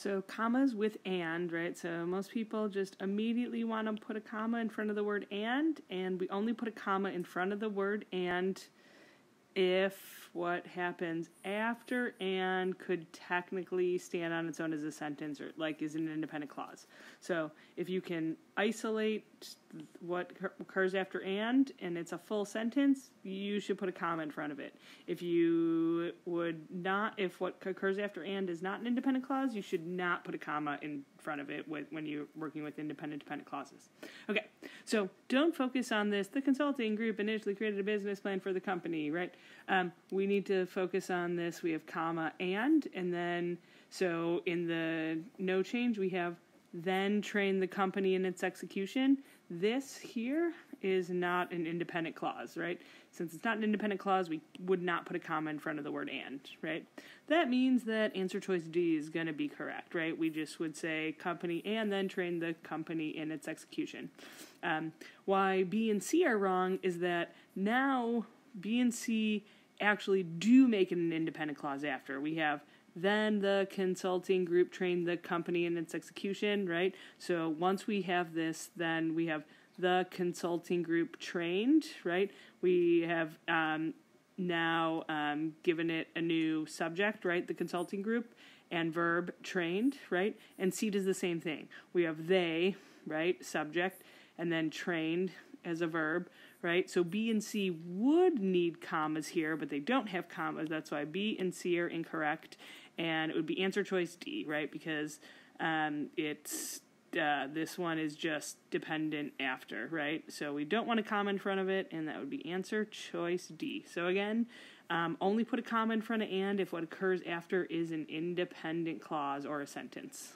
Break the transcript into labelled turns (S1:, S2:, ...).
S1: So commas with and, right? So most people just immediately want to put a comma in front of the word and we only put a comma in front of the word and if what happens after and could technically stand on its own as a sentence or like is an independent clause. So if you can isolate what occurs after and it's a full sentence, you should put a comma in front of it. If you would not, if what occurs after and is not an independent clause, you should not put a comma in front of it when you're working with independent dependent clauses. Okay, so don't focus on this. The consulting group initially created a business plan for the company, right? We need to focus on this. We have comma and then, so in the no change, we have then train the company in its execution. This here is not an independent clause, right? Since it's not an independent clause, we would not put a comma in front of the word and, right? That means that answer choice D is going to be correct, right? We just would say company and then train the company in its execution. Why B and C are wrong is that now B and C actually do make it an independent clause after. We have then the consulting group trained the company in its execution, right? So once we have this, then we have the consulting group trained, right? We have now given it a new subject, right? The consulting group, and verb trained, right? And C does the same thing. We have they, right? Subject, and then trained as a verb, right? So B and C would need commas here, but they don't have commas. That's why B and C are incorrect. And it would be answer choice D, right? Because it's this one is just dependent after, right? So we don't want a comma in front of it, and that would be answer choice D. So again, only put a comma in front of and if what occurs after is an independent clause or a sentence.